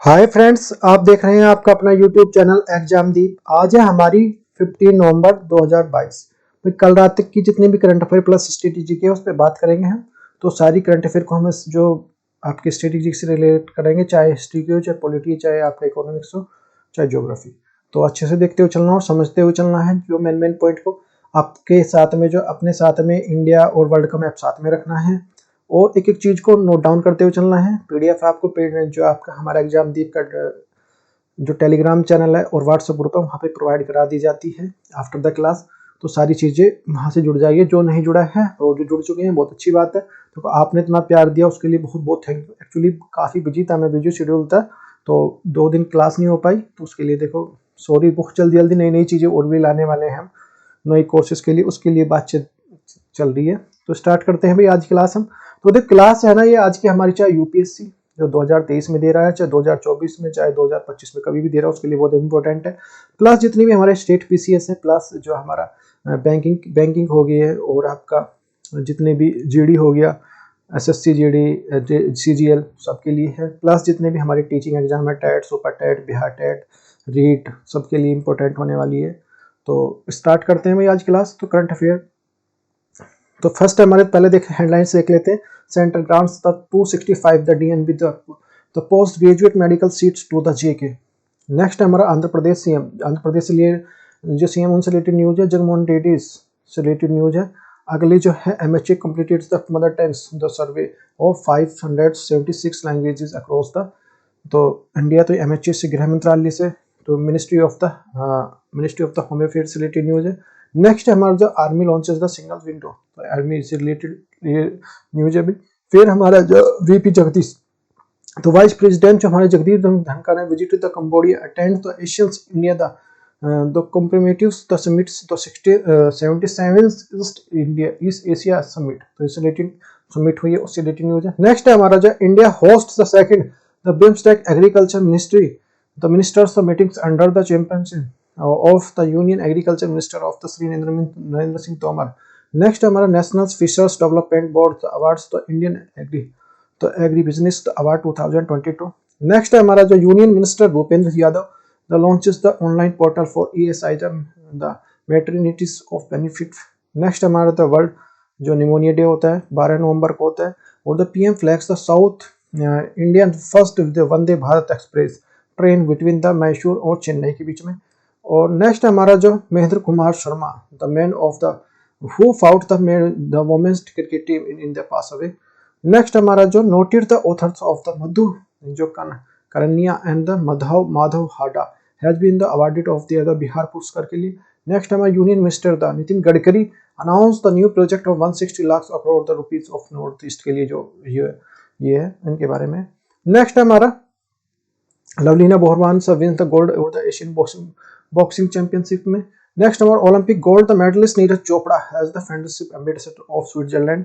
Hi friends, आप देख रहे हैं आपका अपना यूट्यूब चैनल एग्जामदीप। आज है हमारी 15 नवंबर 2022। तो कल रात तक की जितनी भी करंट अफेयर प्लस स्ट्रेटेजी के उस पर बात करेंगे हम। तो सारी करंट अफेयर को हम जो आपके स्ट्रेटेजी से रिलेट करेंगे, चाहे हिस्ट्री की हो, चाहे पॉलिटी, चाहे आपका इकोनॉमिक्स हो, चाहे ज्योग्राफी। तो अच्छे से देखते हुए चलना और समझते हुए चलना है। जो मेन पॉइंट को आपके साथ में, जो अपने साथ में इंडिया और वर्ल्ड का मैप साथ में रखना है और एक एक चीज को नोट डाउन करते हुए चलना है। पीडीएफ आपको जो आपका हमारा एग्जामदीप का जो टेलीग्राम चैनल है और व्हाट्सएप ग्रुप है वहाँ पे प्रोवाइड करा दी जाती है आफ्टर द क्लास। तो सारी चीज़ें वहाँ से जुड़ जाइए। जो नहीं जुड़ा है और जो जुड़ चुके हैं बहुत अच्छी बात है। तो आपने इतना प्यार दिया उसके लिए बहुत बहुत थैंक यू। एक्चुअली काफ़ी बिजी था, मैं बिजी शेड्यूल था, तो 2 दिन क्लास नहीं हो पाई। तो उसके लिए देखो सॉरी। बहुत जल्दी जल्दी नई नई चीज़ें और भी लाने वाले हैं हम नई कोर्सेज के लिए, उसके लिए बातचीत चल रही है। तो स्टार्ट करते हैं भाई आज क्लास हम। तो देखो क्लास है ना, ये आज की हमारी, चाहे यूपीएससी जो 2023 में दे रहा है, चाहे 2024 में, चाहे 2025 में, कभी भी दे रहा है, उसके लिए बहुत इंपॉर्टेंट है। प्लस जितनी भी हमारे स्टेट पीसीएस है, प्लस जो हमारा बैंकिंग हो गई है, और आपका जितने भी जीडी हो गया, एसएससी, जीडी, सीजीएल, सबके लिए है। प्लस जितने भी हमारे टीचिंग एग्जाम है, TET, super TET, Bihar TET, REET, सबके लिए इंपॉर्टेंट होने वाली है। तो स्टार्ट करते हैं भाई आज क्लास। तो करंट अफेयर, तो फर्स्ट हमारे पहले हेडलाइंस देख लेते हैं। Centre grants the 265 the DNB the post graduate medical seats to the JK. Next हमारा आंध्र प्रदेश सीएम, आंध्र प्रदेश से लिए जो सीएम उनसे रिलेटेड न्यूज है, जगनमोहन रेड्डी से रिलेटेड न्यूज है। अगली जो है MHA completed the mother tongues the survey of 576 languages across the. तो इंडिया तो एमएचए से, गृह मंत्रालय से, तो ministry of the home affair से रिलेटेड न्यूज है। नेक्स्ट हमारा जो army launches the single window, तो आर्मी से रिलेटेड न्यूज है भी। फिर हमारा जो वीपी जगदीश, तो वाइस प्रेसिडेंट जो हमारे जगदीप धनखड़ ने visited the Cambodia, attend the Asians India the commemoratives the summits the 77th India East Asia summit, तो इससे रिलेटेड समिट हुई है, उससे रिलेटेड न्यूज है। नेक्स्ट है हमारा जो India host the second the BIMSTEC agriculture ministry the ministers meetings under the championship of the union agriculture minister of the Shri Narendra Singh Tomar. Next हमारा national fishers development board awards the Indian agri business award 2022। Next है हमारा जो union minister Bhupender Yadav the launches the online portal for ESI the maternities of benefit. Next हमारा the world जो pneumonia day होता है 12 नवंबर को होता है। और the PM flags the South Indian first Vande Bharat express train between the Mysore और चेन्नई के बीच में। और नेक्स्ट हमारा जो Mahendra Kumar Sharma the man of the who fought the women's cricket team in India pass away. Next हमारा जो noted the authors of the Madhu जो करनिया and the Madhav Hada has been the awarded of the Bihar पुरस्कार के लिए। नेक्स्ट हमारा union minister the Nitin Gadkari announce the new project of 160 lakh crore the rupees of north east के लिए, जो ये है इनके बारे में। नेक्स्ट हमारा Lovlina Borgohain wins the gold और द एशियन बॉक्सिंग चैंपियनशिप में। नेक्स्ट हमारा Olympic gold the medallist Neeraj Chopra has the friendship ambassador of Switzerland.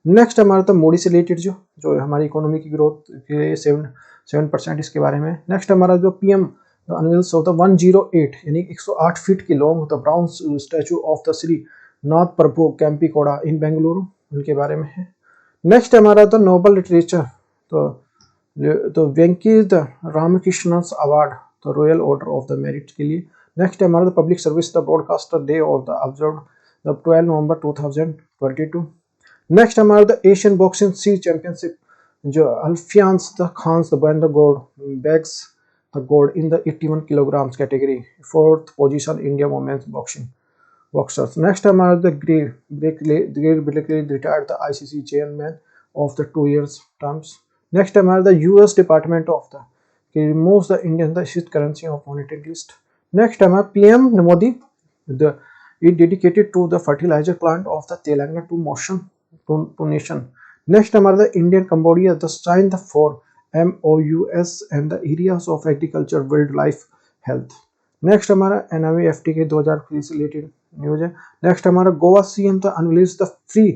Next हमारा तो मोदी से रिलेटेड जो हमारी इकोनॉमी की ग्रोथ के लिए 7% इसके बारे में। नेक्स्ट हमारा जो पीएम अनवील्स ऑफ द 108 यानी 108 फीट की long the bronze statue of the Shri Nath Prabhu Kempegowda in Bengaluru, उनके बारे में है। नेक्स्ट हमारा तो नोबल लिटरेचर तो वेंकी द रामकृष्णन अवार्ड तो royal order of the merit के लिए। नेक्स्ट हमारा the public service the broadcaster day और the observe the 12 November 2022। Next हमारा द एशियन बॉक्सिंग सी चैंपियनशिप जो Alfiya's the Khan's the ban the gold bags the gold in the 81 kilograms category, 4th position India women's boxers. Next हमारा the great retired the ICC chairman of the 2 years terms. Next हमारा the US department of the removes the Indian the currency of monetary list. Next हमारा PM Modi the it dedicated to the fertilizer plant of the Telangana to nation. Next हमारा the Indian Cambodia the signed the 4 MOUs and the areas of agriculture, wildlife, health. Next हमारा NIFT के 2023 से related news है। Next हमारा Goa CM the unleash the free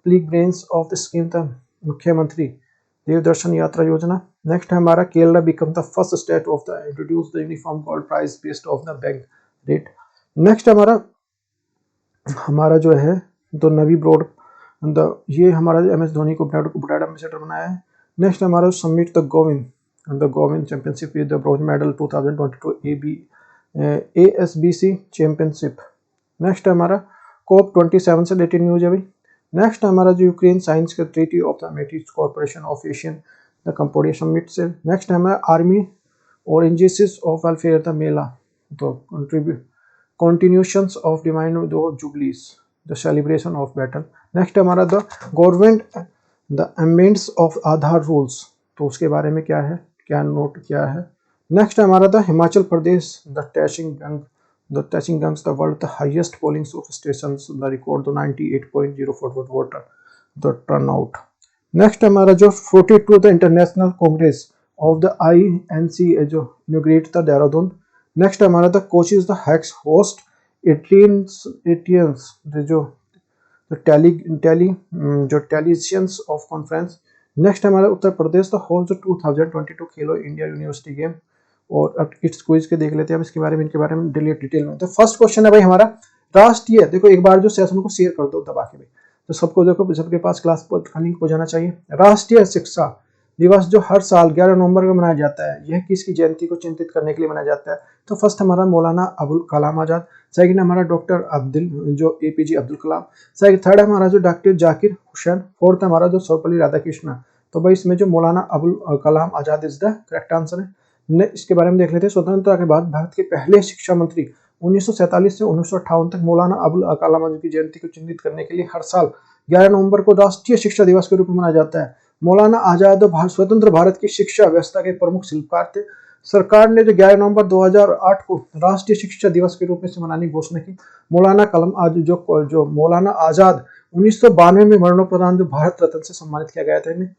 pilgrims of the scheme the मुख्यमंत्री देवदर्शन यात्रा योजना। नेक्स्ट हमारा Kerala become the first state of the introduce the uniform gold price based of the bank rate. Next हमारा जो है तो नवी ब्रॉड ये हमारा एमएस धोनी को ब्रांड एम्बेसडर बनाया है। नेक्स्ट हमारा summit the Govind the Govind Championship with the bronze medal 2022 ASBC Championship। Next है हमारा COP27 से रिलेटेड न्यूज है भाई। नेक्स्ट है हमारा जो यूक्रेन साइंस का treaty of the metrics corporation of Asian the Cambodia summit से। नेक्स्ट है हमारा आर्मी और इंजेसिस ऑफ वेलफेयर द मेला, तो कंटिन्यूशंस ऑफ डिवाइन दो jubilees the celebration of battle. Next है हमारा the government the amends of Aadhaar rules, तो उसके बारे में क्या है, क्या नोट किया है। नेक्स्ट है हमारा the Himachal Pradesh the touching गंग्स the world the highest polling of stations the record the 98.04 voter the turnout. Next हमारा जो 42 the international congress of the INC जो इनोग्रेट था देहरादून। नेक्स्ट हमारा द कोचेज द हैक्स होस्ट एटियंस जो टेलीशियंस ऑफ कॉन्फ्रेंस। नेक्स्ट हमारा Uttar Pradesh the host 2022 Khelo India university game. और अब इट्स क्विज के देख लेते हैं अब इसके बारे में, इनके बारे में डिटेल में। तो फर्स्ट क्वेश्चन है भाई हमारा राष्ट्रीय, देखो एक बार जो सेशन को शेयर कर दो दबा के भाई, तो सबको देखो सबके पास क्लास पर लिंक हो जाना चाहिए। राष्ट्रीय शिक्षा दिवस जो हर साल 11 नवंबर को मनाया जाता है, यह किसकी जयंती को चिंतित करने के लिए मनाया जाता है। तो फर्स्ट हमारा मौलाना अबुल कलाम आजाद, सेकंड हमारा doctor APJ Abdul Kalam, third हमारा जो डॉक्टर जाकिर हुसैन, फोर्थ हमारा जो सर्वपल्ली राधाकृष्णन। तो भाई इसमें जो Maulana Abul Kalam Azad is the correct answer है। इसके बारे में देख लेते हैं। स्वतंत्रता के बाद भारत के पहले शिक्षा मंत्री 1947 से 1958 तक मौलाना अबुल कलाम आजाद की जयंती को चिन्हित करने के लिए हर साल 11 नवंबर को राष्ट्रीय शिक्षा दिवस के रूप में मनाया जाता है। मौलाना आजाद स्वतंत्र भारत की शिक्षा व्यवस्था के प्रमुख शिल्पकार थे। सरकार ने जो 11 नवंबर 2008 को राष्ट्रीय शिक्षा दिवस के रूप में मनाने की घोषणा की। मौलाना कलाम जो मौलाना आजाद 1992 में मरणोपरांत जो भारत रत्न से सम्मानित किया गया था इन्हें।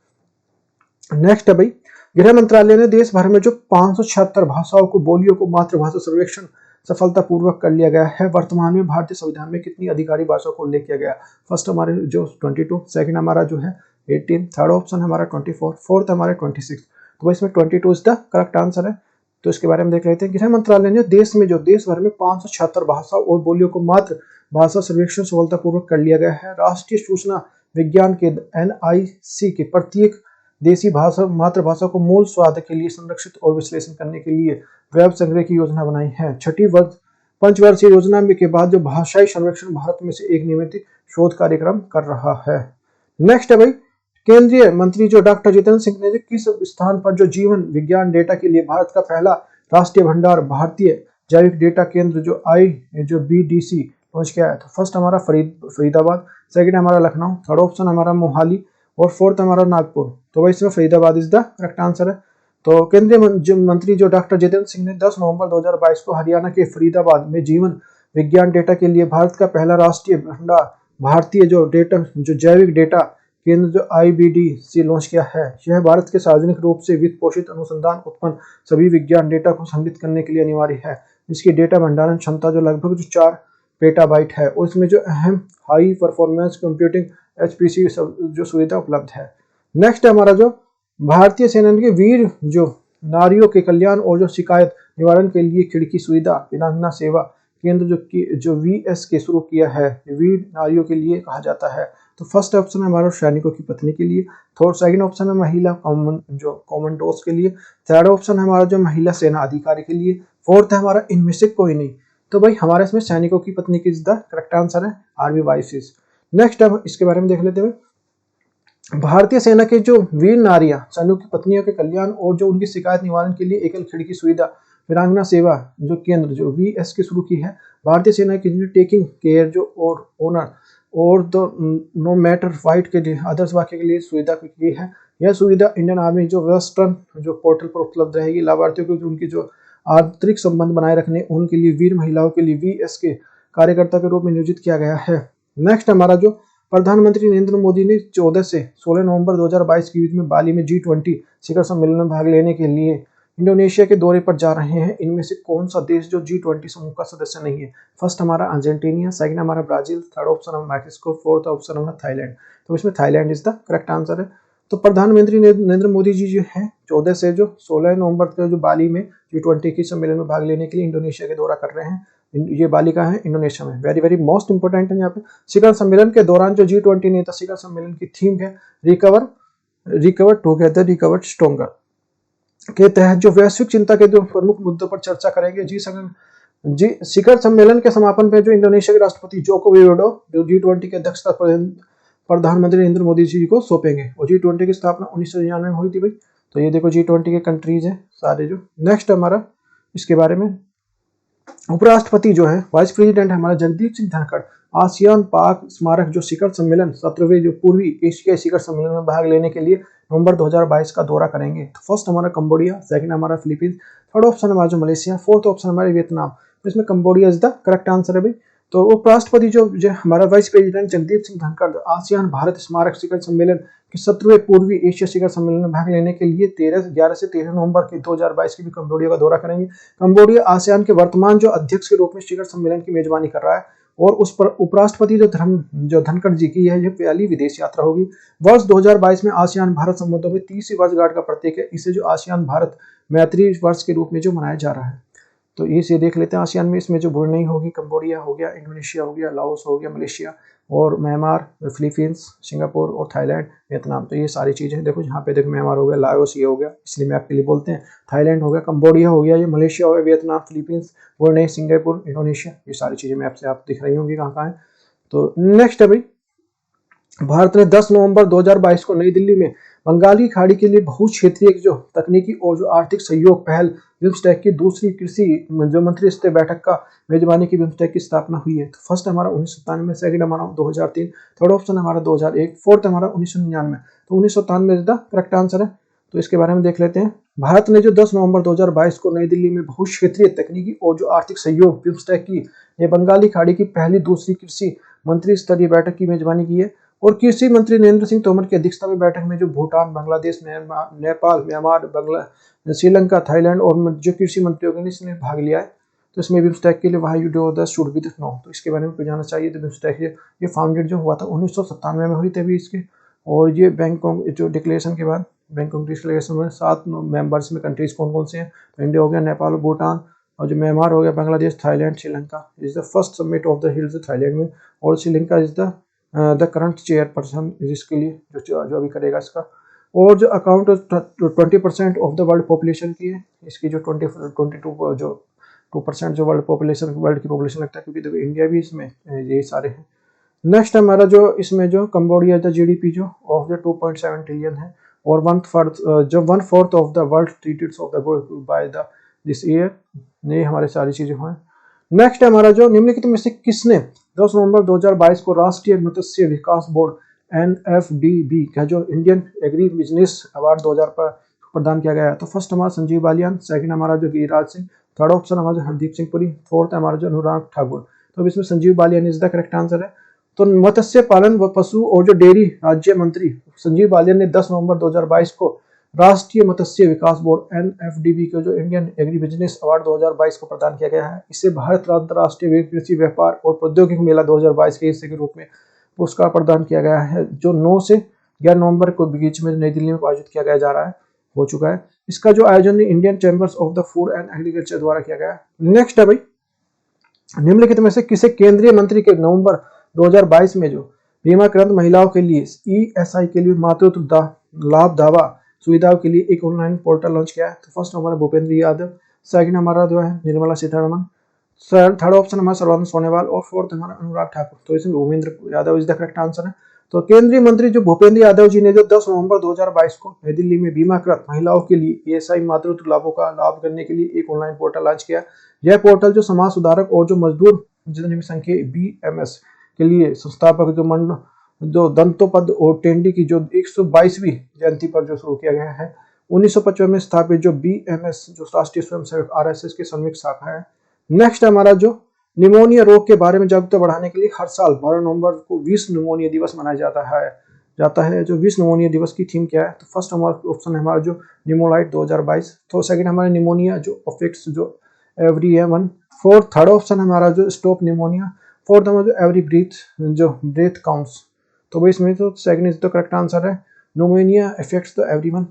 नेक्स्ट है भाई गृह मंत्रालय ने देश भर में जो 576 भाषाओं को बोलियों को मातृभाषा सर्वेक्षण सफलतापूर्वक कर लिया गया है। वर्तमान में भारतीय संविधान में कितनी अधिकारी भाषाओं को उल्लेख किया गया। फर्स्ट हमारे जो 22, सेकंड हमारा जो है 18, थर्ड ऑप्शन हमारा 24, फोर्थ हमारा 26। तो इसमें 22 इज द करेक्ट आंसर है। तो इसके बारे में देख लेते हैं। गृह मंत्रालय ने देश भर में 576 भाषा और बोलियों को मात्र भाषा सर्वेक्षण सफलतापूर्वक कर लिया गया है। राष्ट्रीय सूचना विज्ञान केंद्र NIC के प्रत्येक देसी भाषा मातृभाषा को मूल स्वाद के लिए संरक्षित और विश्लेषण करने के लिए वेब संग्रह की योजना बनाई है। छठी पंचवर्षीय योजना में के बाद जो भाषाई सर्वेक्षण भारत में से एक नियमित शोध कार्यक्रम कर रहा है। नेक्स्ट है भाई केंद्रीय मंत्री जो डॉक्टर जितेंद्र सिंह ने किस स्थान पर जो जीवन विज्ञान डेटा के लिए भारत का पहला राष्ट्रीय भंडार भारतीय जैविक डेटा केंद्र जो BDC लॉन्च किया है। तो फर्स्ट हमारा फरीदाबाद, सेकंड हमारा लखनऊ, थर्ड ऑप्शन हमारा मोहाली और फोर्थ हमारा नागपुर। तो भाई इसमें Faridabad is the correct answer है। तो केंद्रीय मंत्री जो डॉक्टर जितेंद्र सिंह ने 10 नवंबर 2022 को हरियाणा के फरीदाबाद में जीवन विज्ञान डेटा के लिए भारत का पहला राष्ट्रीय भंडार भारतीय जो जैविक डेटा केंद्र जो IBDC लॉन्च किया है। यह भारत के सार्वजनिक रूप से वित्त पोषित अनुसंधान उत्पन्न सभी विज्ञान डेटा को संग्रहित करने के लिए अनिवार्य है। इसकी डेटा भंडारण क्षमता जो लगभग जो 4 पेटाबाइट है और इसमें जो अहम हाई परफॉर्मेंस कंप्यूटिंग HPC जो सुविधा उपलब्ध है। नेक्स्ट हमारा जो भारतीय सेना के वीर जो नारियों के कल्याण और जो शिकायत निवारण के लिए खिड़की सुविधा वीरांगना सेवा केंद्र जो VS के शुरू किया है, वीर नारियों के लिए कहा जाता है। तो फर्स्ट ऑप्शन है हमारा सैनिकों की पत्नी के लिए, सेकंड ऑप्शन है महिला कमांडोस के लिए, थर्ड ऑप्शन है हमारा जो महिला सेना अधिकारी के लिए, फोर्थ है हमारा इनमें से कोई नहीं। तो भाई हमारे इसमें सैनिकों की पत्नी की द करेक्ट आंसर है आर्मी वाइसेस। नेक्स्ट अब इसके बारे में देख लेते हैं। भारतीय सेना के जो वीर नारियां सैनिकों की पत्नियों के कल्याण और जो उनकी शिकायत निवारण के लिए एकल खिड़की सुविधा वीरांगना सेवा जो केंद्र जो VS के शुरू की है। भारतीय सेना की टेकिंग केयर जो और ओनर और नो मैटर फाइट के लिए आदर्श वाक्य के लिए सुविधा की है। यह सुविधा इंडियन आर्मी जो वेस्टर्न जो पोर्टल पर उपलब्ध रहेगी। लाभार्थियों को उनकी जो आंतरिक संबंध बनाए रखने उनके लिए वीर महिलाओं के लिए VS के कार्यकर्ता के रूप में नियोजित किया गया है। नेक्स्ट हमारा जो प्रधानमंत्री नरेंद्र मोदी ने 14 से 16 नवंबर 2022 के बीच में बाली में G20 शिखर सम्मेलन में भाग लेने के लिए इंडोनेशिया के दौरे पर जा रहे हैं। इनमें से कौन सा देश जो G20 समूह का सदस्य नहीं है। फर्स्ट हमारा अर्जेंटीना, सेकंड हमारा ब्राजील, थर्ड ऑप्शन हमारा मैक्सिको, फोर्थ ऑप्शन हमारा थाईलैंड। तो इसमें Thailand is the correct answer है। तो प्रधानमंत्री नरेंद्र मोदी जी जो है 14 से जो 16 नवंबर तक जो बाली में G20 की सम्मेलन में भाग लेने के लिए इंडोनेशिया के दौरा कर रहे हैं। ये बाली का है इंडोनेशिया में। वेरी वेरी मोस्ट इंपोर्टेंट है यहाँ पे। शिखर सम्मेलन के दौरान जो G20 नेता शिखर सम्मेलन की थीम है रिकवर टुगेदर रिकवर स्ट्रॉन्गर। के तहत जो वैश्विक चिंता के दो प्रमुख मुद्दों पर चर्चा करेंगे। जी शिखर सम्मेलन के समापन पे जो इंडोनेशिया के राष्ट्रपति जोको विडोडो जो G20 के अध्यक्षता प्रधानमंत्री नरेंद्र मोदी जी को सौंपेंगे। और G20 की स्थापना 1999 में हुई थी भाई। तो ये देखो G20 के कंट्रीज हैं सारे जो। नेक्स्ट हमारा इसके बारे में उपराष्ट्रपति जो है वाइस प्रेसिडेंट हमारा जगदीप सिंह धनखड़ आसियान पाक स्मारक जो शिखर सम्मेलन 17वें जो पूर्वी एशियाई शिखर सम्मेलन में भाग लेने के लिए नवंबर 2022 का दौरा करेंगे। तो फर्स्ट हमारा कंबोडिया, सेकंड हमारा फिलीपींस, थर्ड ऑप्शन हमारा जो मलेशिया, फोर्थ ऑप्शन हमारे वियतनाम। तो इसमें Cambodia is the correct answer है भाई। तो उपराष्ट्रपति जो हमारा vice president Jagdeep Singh Dhankhar ASEAN Bharat स्मारक शिखर सम्मेलन के 17वें पूर्वी एशिया शिखर सम्मेलन में भाग लेने के लिए 11 से 13 नवंबर के 2022 की भी कंबोडिया का दौरा करेंगे। कंबोडिया आसियान के वर्तमान जो अध्यक्ष के रूप में शिखर सम्मेलन की मेजबानी कर रहा है और उस पर उपराष्ट्रपति जो धनखड़ जी की है ये पहली विदेश यात्रा होगी। वर्ष 2022 में आसियान भारत संबंधों में 30वीं वर्षगांठ का प्रतीक है। इसे जो आसियान भारत मैत्री वर्ष के रूप में जो मनाया जा रहा है। तो इसे देख लेते हैं आसियान में इसमें जो ब्रुनेई होगी, कंबोडिया हो गया, इंडोनेशिया हो गया, लाओस हो गया, मलेशिया और म्यांमार, फिलीपींस, सिंगापुर और थाईलैंड, वियतनाम। तो ये सारी चीजें देखो यहाँ पे देखो म्यांमार हो गया, लाओस ये हो गया इसलिए मैप के लिए बोलते हैं, थाईलैंड हो गया, कंबोडिया हो गया, ये मलेशिया हो गया, Vietnam, Philippines, Brunei, Singapore, Indonesia. ये सारी चीजें मैप से आप दिख रही होंगी कहाँ कहाँ है। तो नेक्स्ट है भाई भारत ने 10 नवंबर 2022 को नई दिल्ली में बंगाली खाड़ी के लिए बहुक्षेत्रीय जो तकनीकी और जो आर्थिक सहयोग पहल बिम्स्टेक की दूसरी कृषि जो मंत्री स्तरीय बैठक का मेजबानी की बिम्स्टेक की स्थापना हुई है। तो फर्स्ट हमारा 1997, सेकंड हमारा 2003, थर्ड ऑप्शन हमारा 2001, फोर्थ हमारा 1999। तो 1997 इज द करेक्ट आंसर है। तो इसके बारे में देख लेते हैं। भारत ने जो 10 नवंबर 2022 को नई दिल्ली में बहुक्षेत्रीय तकनीकी और जो आर्थिक सहयोग बिम्स्टेक की ये बंगाली खाड़ी की पहली दूसरी कृषि मंत्री स्तरीय बैठक की मेजबानी की है। और कृषि मंत्री नरेंद्र सिंह तोमर की अध्यक्षता में बैठक में जो भूटान, बांग्लादेश, नेपाल, म्यांमार, श्रीलंका, थाईलैंड और जो कृषि मंत्रियों ने इसने भाग लिया है। तो इसमें बिम्स्टेक के लिए वहाँ you do the should be the know. तो इसके बारे में जाना चाहिए। तो बिम्स्टेक ये फाउंडेड जो हुआ था 1997 में हुई थी अभी इसके। और ये बैंकॉक जो डिक्लेरेशन के बाद बैंकॉक डिक्लेरेशन में 7 मेंबर्स में कंट्रीज कौन कौन से हैं। तो इंडिया हो गया, नेपाल और भूटान, और जो म्यांमार हो गया, Bangladesh, Thailand, Sri Lanka is the first summit of the hills Thailand में। और Sri Lanka is the current chairperson जिसके लिए जो अभी करेगा इसका। और जो account 20% of the world population की है। इसकी जो 22 जो 2% जो वर्ल्ड की पॉपुलेशन लगता है, क्योंकि देखो इंडिया भी इसमें ये सारे हैं। नेक्स्ट हमारा जो इसमें जो कंबोडिया का जीडीपी जो ऑफ द 2.7 ट्रिलियन है। और 1/4 of the world treated of the by the this year. ये हमारे सारी चीजें हैं। नेक्स्ट हमारा जो निम्नलिखित में से किसने 10 नवंबर 2022 को राष्ट्रीय मत्स्य विकास बोर्ड NFDB का जो इंडियन एग्री बिजनेस अवार्ड 2000 पर प्रदान किया गया है। तो फर्स्ट हमारा संजीव बालियान, सेकंड हमारा जो गिरिराज सिंह, थर्ड ऑप्शन हमारा जो हरदीप सिंह पुरी, फोर्थ हमारा जो अनुराग ठाकुर। तो अब इसमें Sanjeev Balyan is the correct answer है। तो मत्स्य पालन व पशु और जो डेयरी राज्य मंत्री संजीव बालियान ने 10 नवंबर 2022 को राष्ट्रीय मत्स्य विकास बोर्ड NFDB को जो इंडियन एग्री बिजनेस अवार्ड 2022 को प्रदान किया गया है। इसे भारत अंतर्राष्ट्रीय कृषि व्यापार और प्रौद्योगिकी मेला 2022 के हिस्से के रूप में पुरस्कार प्रदान किया गया है, जो 9 से 11 नवंबर को बीच में नई दिल्ली में आयोजित किया गया जा रहा है, हो चुका है। इसका जो आयोजन Indian chambers of the food and agriculture द्वारा किया गया है। नेक्स्ट है भाई निम्नलिखित में से किसे केंद्रीय मंत्री के नवंबर 2022 में जो बीमाकृत महिलाओं के लिए ESI के लिए मातृत्व लाभ दावा सुविधाओं के लिए एक ऑनलाइन पोर्टल लॉन्च किया है। तो फर्स्ट हमारा भूपेंद्र यादव, सेकंड हमारा जो है निर्मला सीतारमण, थर्ड ऑप्शन हमारा सर्बानंद सोनोवाल और फोर्थ हमारा अनुराग ठाकुर। तो इसमें Bhupendra Yadav is the correct answer है। तो केंद्रीय मंत्री जो भूपेंद्र यादव जी ने जो 10 नवंबर 2022 को नई दिल्ली में बीमाकृत महिलाओं के लिए ESI मातृत्व लाभों का लाभ करने के लिए एक ऑनलाइन पोर्टल लॉन्च किया। यह पोर्टल जो समाज सुधारक और जो मजदूर जनसंख्या BMS के लिए संस्थापक जो दंतोपद और टेंडी की जो 122वीं जयंती पर जो शुरू किया गया है। 1955 में स्थापित जो BMS जो राष्ट्रीय स्वयंसेवक RSS की संयुक्त शाखा है। नेक्स्ट हमारा जो निमोनिया रोग के बारे में जागरूकता बढ़ाने के लिए हर साल 12 नवंबर को विश्व निमोनिया दिवस मनाया जाता है। जो विश्व निमोनिया दिवस की थीम क्या है। तो फर्स्ट हमारा ऑप्शन है हमारा जो निमोलाइट 2022। तो सेकंड हमारा निमोनिया जो अफेक्ट्स जो everyone। फोर्थ थर्ड ऑप्शन हमारा जो स्टॉप निमोनिया। फोर्थ हमारा जो एवरी ब्रेथ काउंट्स। तो भाई इसमें तो second is the correct answer है, निमोनिया अफेक्ट्स द एवरीवन।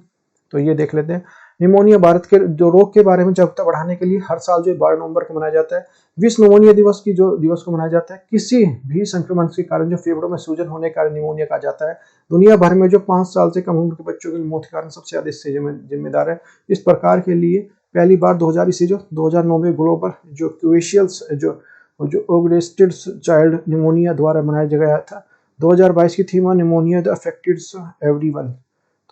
तो ये देख लेते हैं। निमोनिया भारत के जो रोग के बारे में जागरूकता बढ़ाने के लिए हर साल जो 12 नवंबर को मनाया जाता है विश्व निमोनिया दिवस की जो दिवस को मनाया जाता है। किसी भी संक्रमण के कारण जो फेफड़ों में सूजन होने के कारण निमोनिया कहा जाता है। दुनिया भर में जो 5 साल से कम उम्र के बच्चों की मौत के कारण सबसे ज्यादा इससे जिम्मेदार है। इस प्रकार के लिए पहली बार 2000 इसी जो 2009 में ग्लोबल जो क्वेशियल्स जो ओगरेस्टेड चाइल्ड निमोनिया द्वारा मनाया गया था। 2022 की theme pneumonia the affected everyone.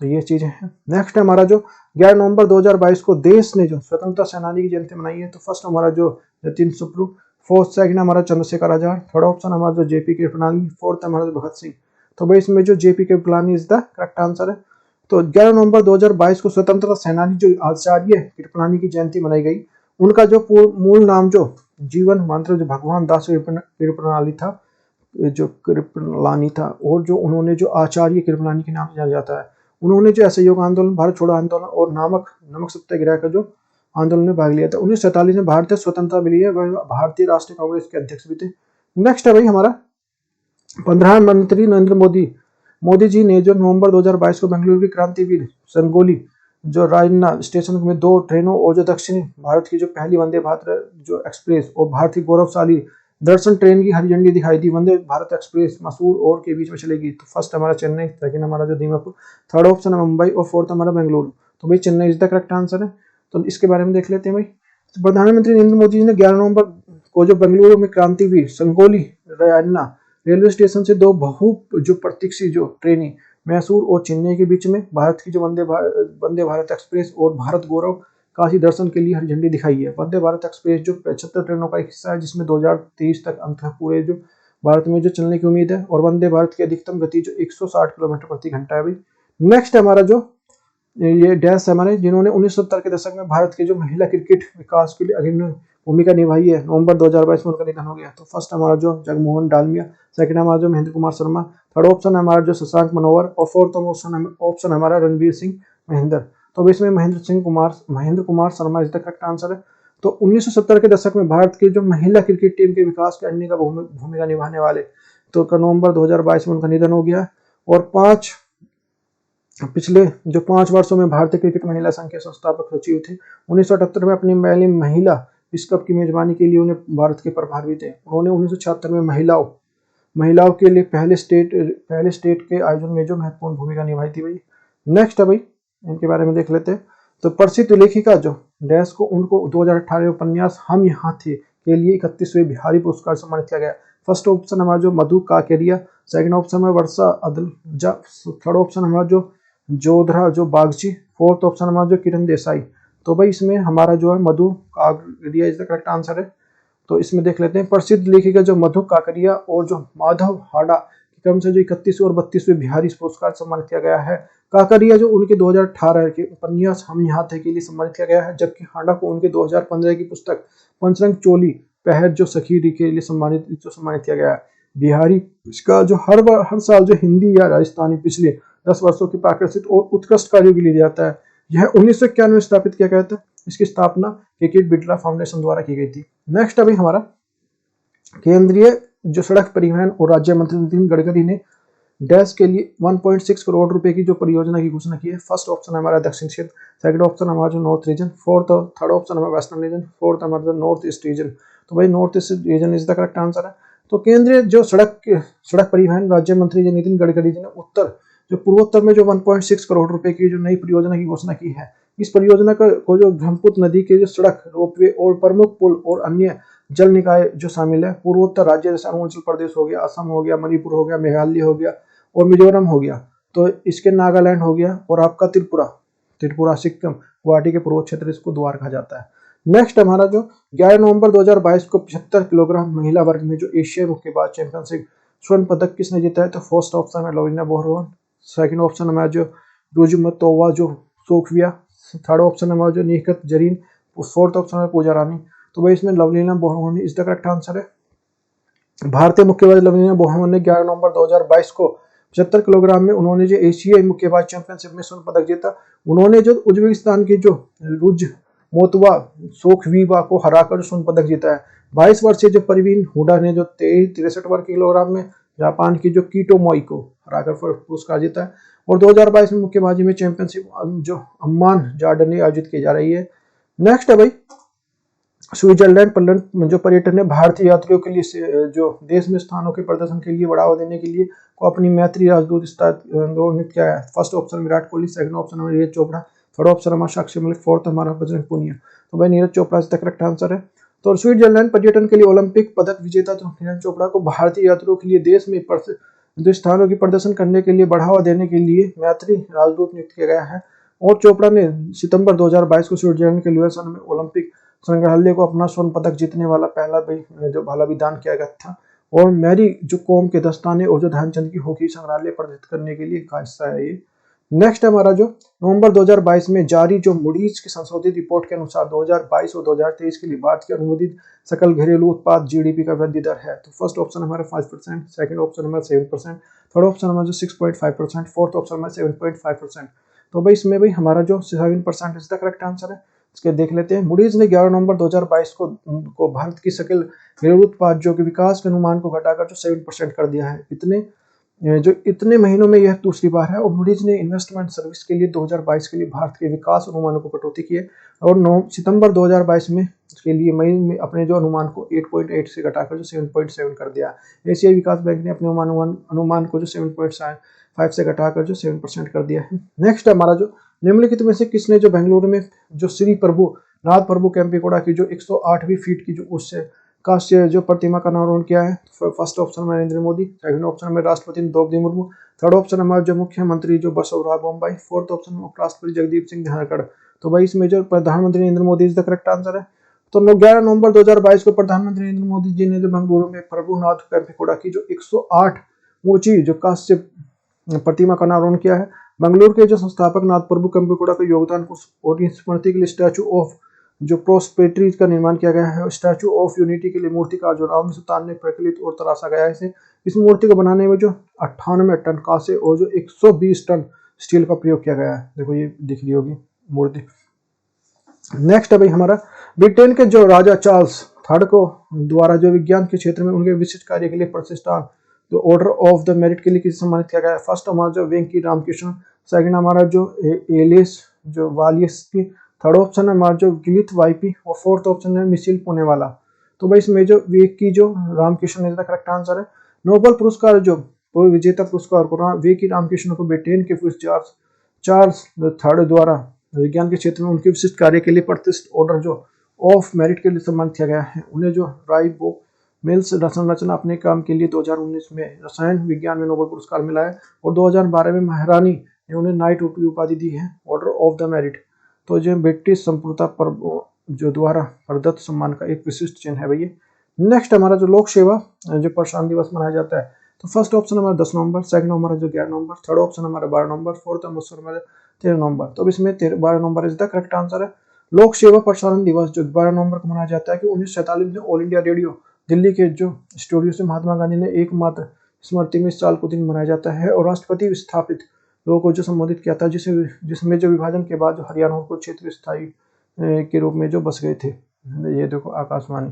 तो ये चीजें हैं। नेक्स्ट हमारा जो 11 नवंबर 2022 को देश ने जो स्वतंत्रता सेनानी की जयंती मनाई है। तो फर्स्ट हमारा जो जतिन सुप्रू, फोर्थ सेकंड हमारा चंद्रशेखर आजाद, थर्ड ऑप्शन हमारा जो जेपी कृपलानी, फोर्थ हमारा भगत सिंह। तो भाई इसमें जो JP Kripalani is the correct answer है। तो 11 नवंबर 2022 को स्वतंत्रता सेनानी जो आचार्य कृपलानी की जयंती मनाई गई। उनका जो मूल नाम जो जीवन मंत्र जो भगवान दास कृपलानी था, जो कृपलानी था, और जो उन्होंने जो आचार्य कृपलानी के नाम से जाना जाता है। उन्होंने जो असहयोग आंदोलन, भारत छोड़ो आंदोलन और नमक सत्याग्रह का जो आंदोलन में भाग लिया था। 1947 में भारतीय स्वतंत्रता मिली है। वह भारतीय राष्ट्रीय कांग्रेस के अध्यक्ष भी थे। नेक्स्ट है भाई हमारा प्रधानमंत्री नरेंद्र मोदी जी ने जो नवंबर 2022 को बेंगलुरु की क्रांतिवीर संगोली जो रायन्ना स्टेशन में 2 ट्रेनों और जो दक्षिणी भारत की जो पहली वंदे भारत जो एक्सप्रेस और भारत की गौरवशाली दर्शन ट्रेन की हरी झंडी दिखाई दी। वंदे भारत एक्सप्रेस मसूर और के बीच में चलेगी। तो फर्स्ट हमारा चेन्नई, सेकंड हमारा जो दीमापुर, थर्ड ऑप्शन है मुंबई और फोर्थ हमारा बेंगलुरु। तो भाई Chennai is the correct answer है। तो इसके बारे में देख लेते हैं भाई। तो प्रधानमंत्री नरेंद्र मोदी जी ने 11 नवंबर को जो बेंगलुरु में क्रांतिवीर संगोली रायन्ना रेलवे स्टेशन से 2 बहु जो प्रतीक्षी जो ट्रेनें मैसूर और चेन्नई के बीच में भारत की जो वंदे भारत एक्सप्रेस और भारत गौरव काशी दर्शन के लिए हरी झंडी दिखाई है। वंदे भारत एक्सप्रेस जो 75 ट्रेनों का एक हिस्सा है, जिसमें 2023 तक अंत पूरे जो भारत में जो चलने की उम्मीद है। और वंदे भारत की अधिकतम गति जो 160 किलोमीटर प्रति घंटा है भाई। नेक्स्ट हमारा जो ये डैश हमारे जिन्होंने 1970 के दशक में भारत के जो महिला क्रिकेट विकास के लिए अग्रणी भूमिका निभाई है। नवंबर 2022 में उनका निधन हो गया। तो फर्स्ट हमारा जो जगमोहन डालमिया, सेकंड हमारा जो महेंद्र कुमार शर्मा, थर्ड ऑप्शन हमारा जो शशांक मनोहर और फोर्थ ऑप्शन हमारा रणवीर सिंह महेंद्र। तो इसमें Mahendra Kumar Sharma is the correct answer है। तो 1970 के दशक में भारत की जो महिला क्रिकेट टीम के विकास के अग्रणी का भूमिका निभाने वाले तो नवंबर 2022 में उनका निधन हो गया। और पिछले जो 5 वर्षों में भारतीय क्रिकेट महिला संघ के संस्थापक सचिव थे। 1978 में अपनी पहली महिला विश्व कप की मेजबानी के लिए उन्हें भारत के प्रभारी थे। उन्होंने 1976 में महिलाओं के लिए पहले स्टेट के आयोजन में जो महत्वपूर्ण भूमिका निभाई थी भाई। नेक्स्ट है भाई, इनके बारे में देख लेते हैं। तो प्रसिद्ध लेखिका जो डैश को उनको 2018 उपन्यास हम यहाँ थे के लिए 31वें बिहारी पुरस्कार सम्मानित किया गया। फर्स्ट ऑप्शन हमारा जो मधु काकेरिया, सेकंड ऑप्शन है वर्षा अदलजा, थर्ड ऑप्शन हमारा जो जोधरा जो बागची, फोर्थ ऑप्शन हमारा जो किरण देसाई। तो भाई इसमें हमारा जो है Madhu Kankaria is the correct answer है। तो इसमें देख लेते हैं। प्रसिद्ध लेखिका जो मधु काकरिया और जो माधव हाडा के क्रम से जो 31वें और 32वें बिहारी पुरस्कार सम्मानित किया गया है। काकरिया जो उनके 2018 के उपन्यास हम यहाँ थे के लिए सम्मानित किया गया है, जबकि हाडा को उनके 2015 की पुस्तक पंचरंग चोली पहर जो सखी के लिए सम्मानित किया गया है। बिहारी इसका जो हर साल जो हिंदी या राजस्थानी पिछले 10 वर्षों की प्राकृतिक और उत्कृष्ट कार्यों के लिए जाता है। यह 1991 में स्थापित किया गया था। इसकी स्थापना केकेट बिरला फाउंडेशन द्वारा की गई थी। नेक्स्ट अभी हमारा केंद्रीय जो सड़क परिवहन और राज्य मंत्री नितिन गडकरी ने डैश के लिए 1.6 करोड़ रुपए की जो परियोजना की घोषणा की है। फर्स्ट ऑप्शन हमारा दक्षिण क्षेत्र, सेकंड ऑप्शन हमारा जो नॉर्थ रीजन, थर्ड ऑप्शन हमारा वेस्टर्न रीजन, फोर्थ हमारा जो नॉर्थ ईस्ट रीजन। तो भाई north east region is the correct answer है। तो केंद्रीय जो सड़क परिवहन राज्य मंत्री नितिन गडकरी जी ने पूर्वोत्तर में जो 1.6 करोड़ रुपए की जो नई परियोजना की घोषणा की है। इस परियोजना को जो ब्रह्मपुत्र नदी के जो सड़क, रोपवे और प्रमुख पुल और अन्य जल निकाय जो शामिल है। पूर्वोत्तर राज्य जैसे अरुणाचल प्रदेश हो गया, असम हो गया, मणिपुर हो गया, मेघालय हो गया और मिजोरम हो गया। तो इसके नागालैंड हो गया और आपका त्रिपुरा सिक्किम, गुवाहाटी के पूर्व क्षेत्र इसको द्वार कहा जाता है। नेक्स्ट हमारा जो 11 नवंबर 2022 को 75 किलोग्राम महिला वर्ग में जो एशिया मुक्केबाज चैंपियनशिप स्वर्ण पदक किसने जीता है। तो फर्स्ट ऑप्शन है लवलीना बोरगोहाइन, सेकंड ऑप्शन हमारा जो रुजुमतोवा जो सोफिया, थर्ड ऑप्शन हमारा जो निखत जरीन, फोर्थ ऑप्शन है पूजा रानी। तो भाई इसमें Lovlina Borgohain is the correct answer है। भारतीय मुक्केबाज लवलीना बोरगोहाइन ने 11 नवंबर 2022 को 75 किलोग्राम में उन्होंने जो एशियाई मुक्केबाज चैंपियनशिप में स्वर्ण पदक जीता। उन्होंने जो उज्बेकिस्तान की जो रुजमोतोवा सोखवीवा को हराकर स्वर्ण पदक जीता है। 22 वर्षीय जो परवीन हुडा ने जो 63 वर्ग किलोग्राम में जापान की जो कीटो मोई को हराकर पुरस्कार जीता है। और 2022 में मुक्केबाजी में चैंपियनशिप जो अम्मान जॉर्डन में आयोजित की जा रही है। नेक्स्ट है भाई स्विट्जरलैंड जो पर्यटन है भारतीय यात्रियों के लिए जो देश में स्थानों के प्रदर्शन के लिए बढ़ावा देने के लिए को अपनी मैत्री राजदूत नियुक्त किया है। First option Virat Kohli, second option हमारा नीरज चोपड़ा, थर्ड ऑप्शन हमारा साक्षी मलिक, फोर्थ हमारा बजरंग पुनिया। तो भाई नीरज चोपड़ा इसका करेक्ट आंसर है। तो स्विट्जरलैंड पर्यटन के लिए ओलंपिक पदक विजेता तो नीरज चोपड़ा को भारतीय यात्रियों के लिए देश में जो स्थानों की प्रदर्शन करने के लिए बढ़ावा देने के लिए मैत्री राजदूत नियुक्त किया गया है। और चोपड़ा ने सितंबर 2022 को स्विट्जरलैंड के ल्यूसन में ओलंपिक संग्रहालय को अपना स्वर्ण पदक जीतने वाला पहला जो भाला विदान किया गया था। और मैरी जो कौम के दस्ताने और जो ध्यानचंद की हॉकी संग्रहालय प्रदर्शित करने के लिए का हिस्सा है ये। नेक्स्ट हमारा जो नवंबर 2022 में जारी जो मूडीज की संशोधित रिपोर्ट के अनुसार 2022 और 2023 के लिए भारत की अनुमोदित सकल घरेलू उत्पाद जीडीपी का वृद्धि दर है। तो फर्स्ट ऑप्शन हमारा 5%, सेकंड ऑप्शन हमारा 7%, थर्ड ऑप्शन हमारा जो 6.5%, फोर्थ ऑप्शन हमारा 7.5%। तो भाई इसमें भाई हमारा जो 7% इसका करेक्ट आंसर है। इसके देख लेते हैं। मूडीज ने 11 नवंबर 2022 को भारत की सकल घरेलू उत्पाद जो कि विकास के अनुमान को घटाकर जो 7% कर दिया है। इतने महीनों में यह दूसरी बार है। और मूडीज ने इन्वेस्टमेंट सर्विस के लिए 2022 के लिए भारत के विकास अनुमानों को कटौती की है और 9 सितंबर 2022 में के लिए मई में अपने जो अनुमान को 8.8 से घटाकर जो 7.7 कर दिया। एशियाई विकास बैंक ने अपने अनुमान को जो 7.5 से घटाकर जो 7% कर दिया है। नेक्स्ट हमारा जो निम्नलिखित में से किसने जो बेंगलुरु में जो श्री प्रभु नाथ प्रभु केम्पेगौड़ा की जो 108वीं फीट की जो उससे कांस्य जो प्रतिमा का अनावरण किया है। फर्स्ट ऑप्शन में नरेंद्र मोदी, सेकंड ऑप्शन में राष्ट्रपति द्रौपदी मुर्मू, थर्ड ऑप्शन हमारा जो मुख्यमंत्री जो बसवराज बोम्बाई, फोर्थ ऑप्शन में उपराष्ट्रपति जगदीप सिंह धनखड़। तो भाई इसमें जो प्रधानमंत्री Narendra Modi is the correct answer है। तो 11 नवंबर 2022 को प्रधानमंत्री नरेंद्र मोदी जी ने जो बेंगलुरु में प्रभुनाथ केम्पेगौड़ा की जो 108 ऊंची जो कांस्य प्रतिमा का अनावरण किया है। बेंगलुरु के जो संस्थापक नाथ प्रभु केम्पेगौड़ा के योगदान को और स्मृति के लिए स्टैचू ऑफ जो प्रोस्पेरिटी का निर्माण किया गया है। स्टैचू ऑफ यूनिटी के लिए मूर्ति का जो 1993 में प्रकलित और तराशा गया है। इस मूर्ति को बनाने में जो 98 टन कांसे और जो 120 टन स्टील का प्रयोग किया गया है। देखो ये दिख रही होगी मूर्ति। नेक्स्ट है भाई हमारा ब्रिटेन के जो राजा चार्ल्स थर्ड को द्वारा जो विज्ञान के क्षेत्र में उनके विशिष्ट कार्य के लिए प्रतिष्ठान जो ऑर्डर ऑफ द मेरिट के लिए किसे सम्मानित किया गया है। फर्स्ट हमारा जो वेंकी रामकृष्ण, सेकंड हमारा जो एलिस जो वालियस्की, थर्ड ऑप्शन है हमारा जो गिलिथ वाइपी और फोर्थ ऑप्शन है मिशिल पुणेवाला। तो भाई इसमें जो वेंकी जो Ramakrishna is the correct answer है। नोबेल पुरस्कार जो विजेता पुरस्कार को वेंकी रामकृष्ण को ब्रिटेन के चार्ल्स थर्ड द्वारा विज्ञान के क्षेत्र में उनके विशिष्ट कार्य के लिए प्रतिष्ठित ऑर्डर जो ऑफ मेरिट के लिए सम्मानित किया गया है। उन्हें जो राइबो मिल्स संरचना अपने काम के लिए 2019 में रसायन विज्ञान में नोबेल पुरस्कार मिला है और 2012 में महारानी ने उन्हें नाइट उपाधि दी है, ऑर्डर ऑफ द मेरिट। तो जो ब्रिटिश संप्रभुता पर जो द्वारा प्रदत्त सम्मान का एक विशिष्ट चिन्ह है भैया। नेक्स्ट हमारा जो लोक सेवा जो प्रसारण दिवस मनाया जाता है। तो फर्स्ट ऑप्शन हमारा 10 नवंबर, सेकंड हमारा जो 11 नवंबर, थर्ड ऑप्शन हमारा 12 नवंबर, फोर्थ ऑप्शन हमारा 13 नवंबर। तो इसमें 12 November is the correct answer है। लोक सेवा प्रसारण दिवस जो 12 नवंबर को मनाया जाता है कि 1947 में ऑल इंडिया रेडियो दिल्ली के जो स्टूडियो से महात्मा गांधी ने एकमात्र स्मृति में इस साल को दिन मनाया जाता है। और राष्ट्रपति विस्थापित लोगों को जो संबोधित किया था जिसमें जो विभाजन के बाद जो हरियाणा और क्षेत्र स्थायी के रूप में जो बस गए थे। ये देखो आकाशवाणी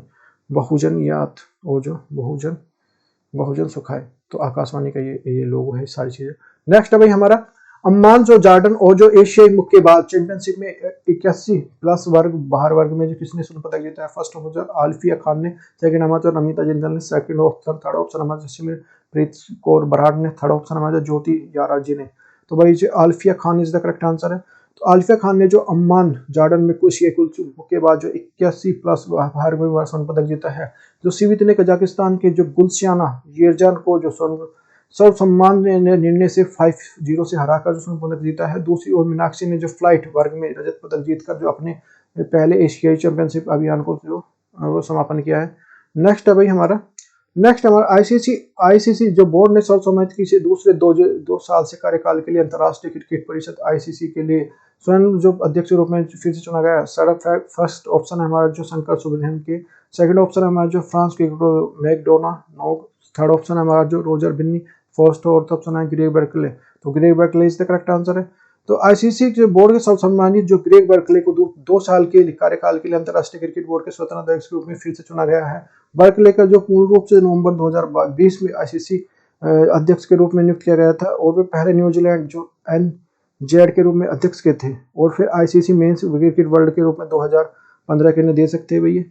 बहुजन याद और जो बहुजन सुखाए। तो आकाशवाणी का ये लोगो है सारी चीजें। नेक्स्ट है भाई हमारा अम्मान जो जॉर्डन और जो एशियाई मुक्केबाज चैंपियनशिप में 81+ वर्ग बाहर वर्ग में जो किसने स्वर्ण पदक जीता है। फर्स्ट ऑप्शन आल्फिया खान ने, सेकंड हमारा नमिता जिंदल ने, सेकंड ऑप्शन थर्ड ऑप्शन हमारा सिमरनप्रीत कौर बराड़ ने, थर्ड ऑप्शन हमारा ज्योति याराजी ने। तो भाई जो Alfiya Khan is the correct answer है। तो आल्फिया खान ने जो अम्मान जॉर्डन में कुछ मुक्केबाज जो 81+ बाहर में स्वर्ण पदक जीता है। जो सीवित ने कजाकिस्तान के जो गुलसियाना येरजान को जो सर्व सम्मान निर्णय से 5-0 से हराकर जो स्वर्ण पदक जीता है। दूसरी ओर मीनाक्षी ने जो फ्लाइट वर्ग में रजत पदक जीतकर जो अपने पहले एशियाई चैंपियनशिप अभियान को जो समापन किया है। नेक्स्ट है भाई हमारा आईसीसी जो बोर्ड ने सर्वसम्मति की से दूसरे 2 साल से कार्यकाल के लिए अंतर्राष्ट्रीय क्रिकेट परिषद आईसीसी के लिए स्वयं जो अध्यक्ष के रूप में फिर से चुना गया। फर्स्ट ऑप्शन है हमारा जो शंकर सुब्रमण्यम के, सेकंड ऑप्शन है हमारा जो France cricketer McDonald, third option है हमारा जो रोजर बिन्नी, फोर्थ ऑप्शन है ग्रेग बर्कले। तो Greg Barclay is the correct answer है। तो आईसीसी के बोर्ड के सर्वसम्मानित जो ग्रेग बर्कले को 2 साल के कार्यकाल के लिए अंतर्राष्ट्रीय क्रिकेट बोर्ड के स्वतंत्र अध्यक्ष के रूप में फिर से चुना गया है। बर्कले का जो पूर्ण रूप से नवंबर 2020 में आईसीसी अध्यक्ष के रूप में नियुक्त किया गया था और वे पहले न्यूजीलैंड जो NZ के रूप में अध्यक्ष के थे, और फिर ICC मेंस क्रिकेट वर्ल्ड के रूप में 2015 के लिए दे सकते हैं भैया।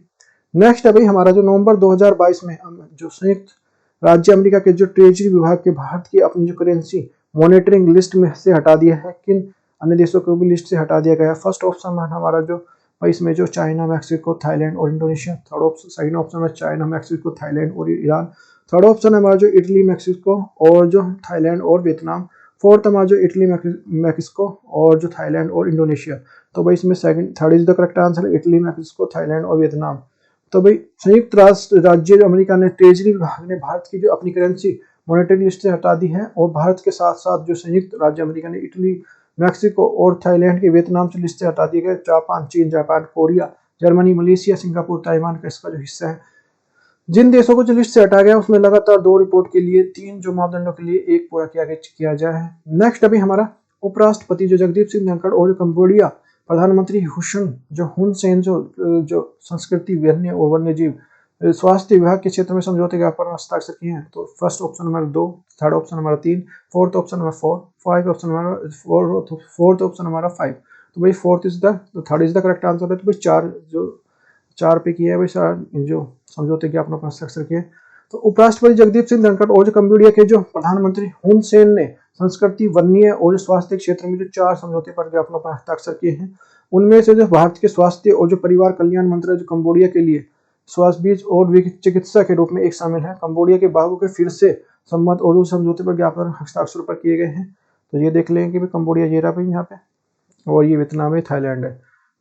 नेक्स्ट है भाई हमारा जो नवंबर 2022 में जो संयुक्त राज्य अमेरिका के जो ट्रेजरी विभाग के भारत की अपनी जो करेंसी मॉनिटरिंग लिस्ट में से हटा दिया है, किन अन्य देशों को भी लिस्ट से हटा दिया गया है। फर्स्ट ऑप्शन है हमारा जो इसमें जो चाइना, मैक्सिको, थाईलैंड और Indonesia. Third option, second option है चाइना, मैक्सिको, थाईलैंड और ईरान। थर्ड ऑप्शन है हमारा जो इटली, मैक्सिको और जो थाईलैंड और वियतनाम। फोर्थ हमारा जो इटली, मैक्सिको और जो थाईलैंड और इंडोनेशिया। तो भाई इसमें third is the correct answer, Italy, Mexico, Thailand और वियतनाम। तो भाई संयुक्त राज्य अमेरिका ने ट्रेजरी विभाग ने भारत की जो अपनी करेंसी मॉनेटरी लिस्ट से हटा दी है, और भारत के साथ साथ जो संयुक्त राज्य अमेरिका ने इटली, मैक्सिको और थाईलैंड के वियतनाम से लिस्ट से हटा दिए गए। जापान, चीन, Japan, Korea, Germany, Malaysia, Singapore, Taiwan का इसका जो हिस्सा है। जिन देशों को जो लिस्ट से हटा गया उसमें लगातार 2 रिपोर्ट के लिए 3 जो मापदंडों के लिए 1 पूरा किया जाए है। नेक्स्ट अभी हमारा उपराष्ट्रपति जो जगदीप सिंह धनखड़ और जो कंबोडिया प्रधानमंत्री हुन सेन जो संस्कृति, वन्य और वन्य जीव स्वास्थ्य विभाग के क्षेत्र में समझौते ज्ञापन पर हस्ताक्षर किए हैं। तो first option number 2, third option number 3, fourth option number 4, fourth option हमारा 5। तो भाई third is the correct answer है। तो भाई 4 पे किया है भाई जो समझौते ज्ञापनों पर हस्ताक्षर किए। तो उपराष्ट्रपति जगदीप सिंह धनखड़ और जो कंबोडिया के जो प्रधानमंत्री हुन सेन ने संस्कृति, वन्य और स्वास्थ्य क्षेत्र में जो 4 समझौते पर ज्ञापनों पर हस्ताक्षर किए हैं, उनमें से जो भारत के स्वास्थ्य और जो परिवार कल्याण मंत्री जो कंबोडिया के लिए स्वास्थ्य बीज और चिकित्सा के रूप में एक शामिल है। कंबोडिया के बाघों के फिर से संबंध और समझौते पर ज्ञापन हस्ताक्षर पर किए गए हैं। तो ये देख लेंगे कि कंबोडिया ये रहा भाई यहाँ पे, और ये वियतनाम है, थाईलैंड है,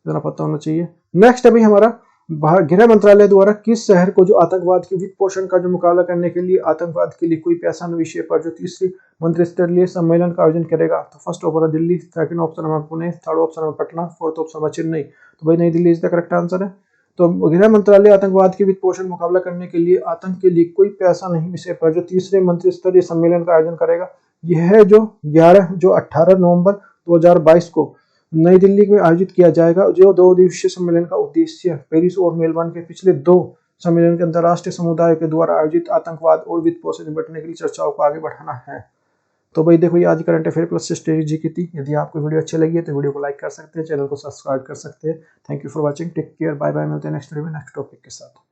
इतना पता होना चाहिए। नेक्स्ट अभी हमारा गृह मंत्रालय द्वारा किस शहर को जो आतंकवाद के वित्त पोषण का जो मुकाबला करने के लिए आतंकवाद के लिए कोई पैसा विषय पर जो तीसरी मंत्रिस्तरीय सम्मेलन का आयोजन करेगा। तो फर्स्ट ऑप्शन है दिल्ली, सेकंड ऑप्शन है पुणे, थर्ड ऑप्शन है पटना, फोर्थ ऑप्शन है चेन्नई। तो भाई नई Delhi is the correct answer है। तो गृह मंत्रालय आतंकवाद के वित्त पोषण मुकाबला करने के लिए आतंक के लिए कोई पैसा नहीं विषय पर जो तीसरे मंत्रिस्तरीय सम्मेलन का आयोजन करेगा। यह है जो 18 नवंबर 2022 को नई दिल्ली में आयोजित किया जाएगा। जो 2 दिवसीय सम्मेलन का उद्देश्य पेरिस और मेलबर्न के पिछले 2 सम्मेलन के अंतर्राष्ट्रीय समुदाय के द्वारा आयोजित आतंकवाद और वित्त पोषण से निपटने के लिए चर्चाओं को आगे बढ़ाना है। तो भाई देखो ये आज करंट अफेयर प्लस स्ट्रेटेजी की थी। यदि आपको वीडियो अच्छी लगी है तो वीडियो को लाइक कर सकते हैं, चैनल को सब्सक्राइब कर सकते हैं। Thank you for watching, take care, bye bye. मिलते हैं नेक्स्ट वीडियो में नेक्स्ट टॉपिक के साथ।